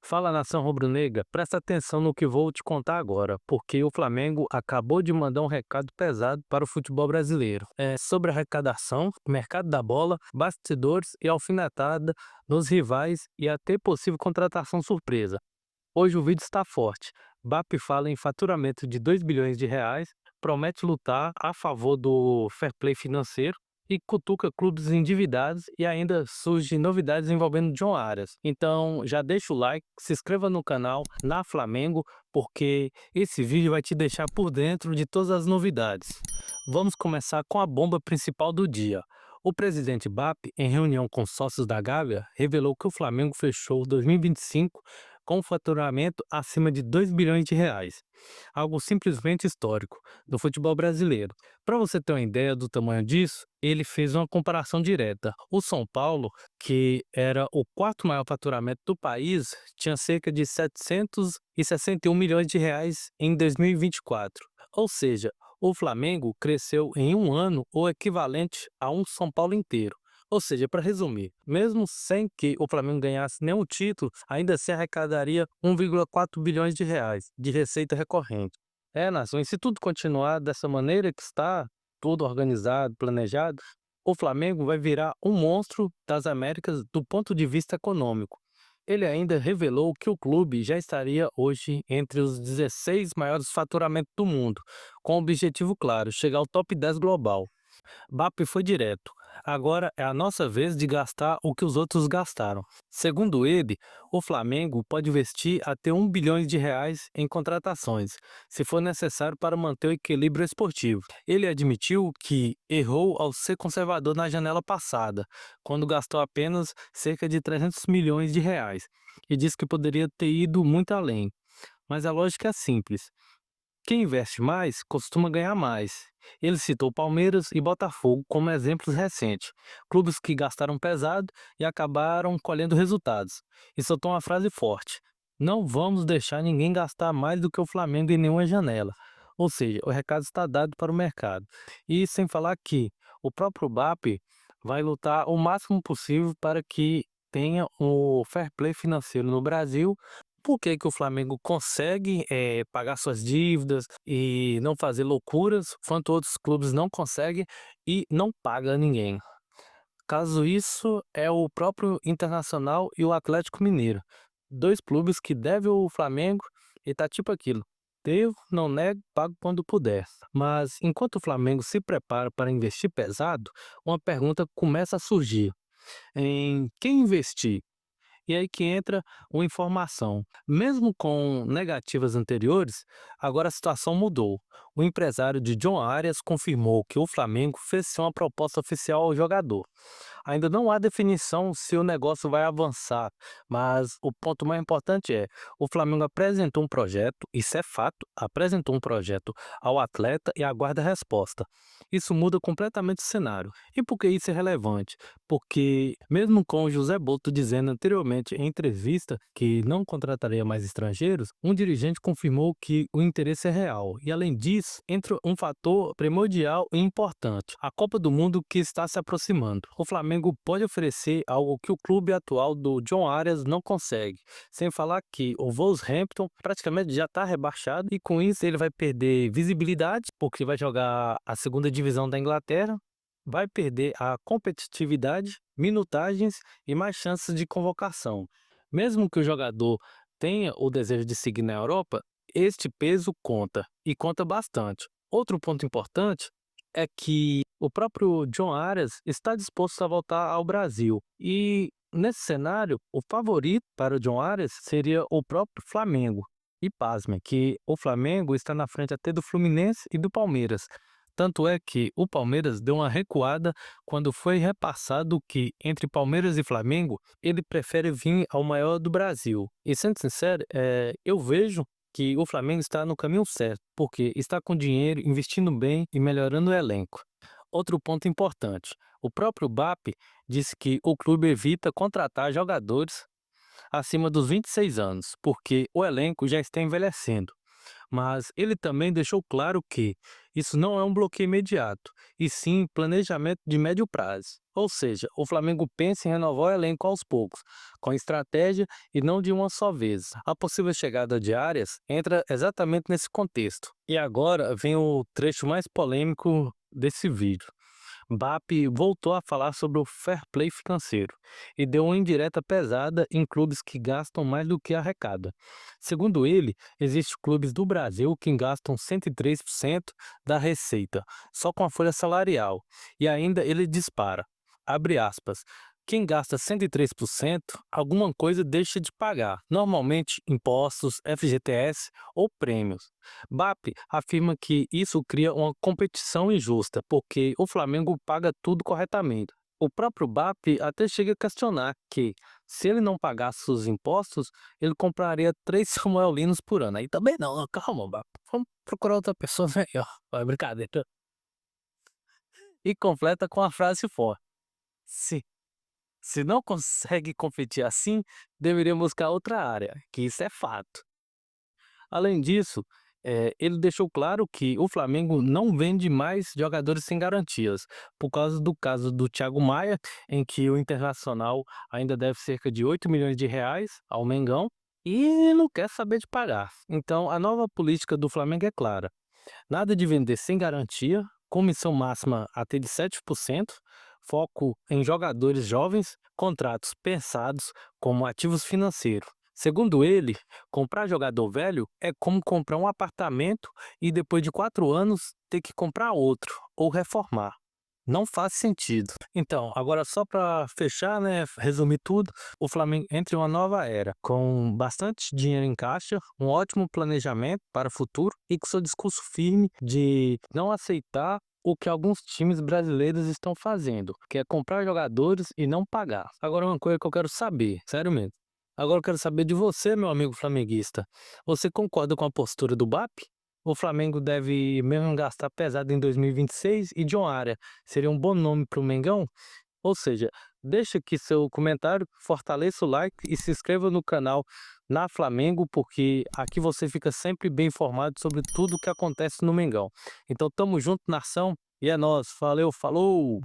Fala, nação rubro-negra, presta atenção no que vou te contar agora, porque o Flamengo acabou de mandar um recado pesado para o futebol brasileiro. É sobre arrecadação, mercado da bola, bastidores e alfinetada nos rivais e até possível contratação surpresa. Hoje o vídeo está forte. BAP fala em faturamento de 2 bilhões de reais, promete lutar a favor do fair play financeiro e cutuca clubes endividados e ainda surgem novidades envolvendo John Arias. Então já deixa o like, se inscreva no canal na Flamengo, porque esse vídeo vai te deixar por dentro de todas as novidades. Vamos começar com a bomba principal do dia. O presidente BAP, em reunião com sócios da Gávea, revelou que o Flamengo fechou 2025 com um faturamento acima de 2 bilhões de reais, algo simplesmente histórico do futebol brasileiro. Para você ter uma ideia do tamanho disso, ele fez uma comparação direta. O São Paulo, que era o quarto maior faturamento do país, tinha cerca de 761 milhões de reais em 2024. Ou seja, o Flamengo cresceu em um ano o equivalente a um São Paulo inteiro. Ou seja, para resumir, mesmo sem que o Flamengo ganhasse nenhum título, ainda se arrecadaria 1,4 bilhões de reais de receita recorrente. Nação, e se tudo continuar dessa maneira que está, tudo organizado, planejado, o Flamengo vai virar um monstro das Américas do ponto de vista econômico. Ele ainda revelou que o clube já estaria hoje entre os 16 maiores faturamentos do mundo, com o objetivo claro, chegar ao top 10 global. BAP foi direto. Agora é a nossa vez de gastar o que os outros gastaram. Segundo ele, o Flamengo pode investir até 1 bilhão de reais em contratações, se for necessário para manter o equilíbrio esportivo. Ele admitiu que errou ao ser conservador na janela passada, quando gastou apenas cerca de 300 milhões de reais, e disse que poderia ter ido muito além. Mas a lógica é simples. Quem investe mais costuma ganhar mais. Ele citou Palmeiras e Botafogo como exemplos recentes, clubes que gastaram pesado e acabaram colhendo resultados. E soltou uma frase forte: não vamos deixar ninguém gastar mais do que o Flamengo em nenhuma janela. Ou seja, o recado está dado para o mercado. E sem falar que o próprio BAP vai lutar o máximo possível para que tenha o fair play financeiro no Brasil. Por que que o Flamengo consegue, pagar suas dívidas e não fazer loucuras, enquanto outros clubes não conseguem e não paga ninguém? Caso isso é o próprio Internacional e o Atlético Mineiro, 2 clubes que devem ao Flamengo e tá tipo aquilo: "Devo, não nego, pago quando puder". Mas enquanto o Flamengo se prepara para investir pesado, uma pergunta começa a surgir: em quem investir? E aí que entra uma informação. Mesmo com negativas anteriores, agora a situação mudou. O empresário de John Arias confirmou que o Flamengo fez sim uma proposta oficial ao jogador. Ainda não há definição se o negócio vai avançar, mas o ponto mais importante é: o Flamengo apresentou um projeto, isso é fato, apresentou um projeto ao atleta e aguarda a resposta. Isso muda completamente o cenário. E por que isso é relevante? Porque, mesmo com o José Boto dizendo anteriormente em entrevista que não contrataria mais estrangeiros, um dirigente confirmou que o interesse é real. E, além disso, entra um fator primordial e importante: a Copa do Mundo que está se aproximando. O Flamengo pode oferecer algo que o clube atual do John Arias não consegue. Sem falar que o Wolverhampton praticamente já está rebaixado e com isso ele vai perder visibilidade, porque vai jogar a segunda divisão da Inglaterra, vai perder a competitividade, minutagens e mais chances de convocação. Mesmo que o jogador tenha o desejo de seguir na Europa, este peso conta, e conta bastante. Outro ponto importante é que o próprio John Arias está disposto a voltar ao Brasil. E nesse cenário, o favorito para o John Arias seria o próprio Flamengo. E pasmem, que o Flamengo está na frente até do Fluminense e do Palmeiras. Tanto é que o Palmeiras deu uma recuada quando foi repassado que, entre Palmeiras e Flamengo, ele prefere vir ao maior do Brasil. E sendo sincero, eu vejo que o Flamengo está no caminho certo, porque está com dinheiro, investindo bem e melhorando o elenco. Outro ponto importante: o próprio BAP disse que o clube evita contratar jogadores acima dos 26 anos, porque o elenco já está envelhecendo. Mas ele também deixou claro que isso não é um bloqueio imediato, e sim planejamento de médio prazo. Ou seja, o Flamengo pensa em renovar o elenco aos poucos, com estratégia e não de uma só vez. A possível chegada de Arias entra exatamente nesse contexto. E agora vem o trecho mais polêmico desse vídeo. Mbappé voltou a falar sobre o fair play financeiro e deu uma indireta pesada em clubes que gastam mais do que arrecada. Segundo ele, existem clubes do Brasil que gastam 103% da receita, só com a folha salarial, e ainda ele dispara, abre aspas, quem gasta 103%, alguma coisa deixa de pagar, normalmente impostos, FGTS ou prêmios. BAP afirma que isso cria uma competição injusta, porque o Flamengo paga tudo corretamente. O próprio BAP até chega a questionar que, se ele não pagasse os impostos, ele compraria 3 Samuel Linos por ano. Aí também não, calma, BAP. Vamos procurar outra pessoa melhor. É brincadeira. E completa com a frase forte. Se não consegue competir assim, deveria buscar outra área, que isso é fato. Além disso, ele deixou claro que o Flamengo não vende mais jogadores sem garantias, por causa do caso do Thiago Maia, em que o Internacional ainda deve cerca de 8 milhões de reais ao Mengão e não quer saber de pagar. Então, a nova política do Flamengo é clara: nada de vender sem garantia, comissão máxima até de 7%, foco em jogadores jovens, contratos pensados como ativos financeiros. Segundo ele, comprar jogador velho é como comprar um apartamento e depois de 4 anos ter que comprar outro ou reformar. Não faz sentido. Então, agora só para fechar, né, resumir tudo, o Flamengo entra em uma nova era, com bastante dinheiro em caixa, um ótimo planejamento para o futuro e com seu discurso firme de não aceitar o que alguns times brasileiros estão fazendo, que é comprar jogadores e não pagar. Agora uma coisa que eu quero saber, sério mesmo. Agora eu quero saber de você, meu amigo flamenguista. Você concorda com a postura do BAP? O Flamengo deve mesmo gastar pesado em 2026 e John Aria seria um bom nome para o Mengão? Ou seja, deixa aqui seu comentário, fortaleça o like e se inscreva no canal na Flamengo, porque aqui você fica sempre bem informado sobre tudo o que acontece no Mengão. Então tamo junto, nação, e é nóis. Valeu, falou!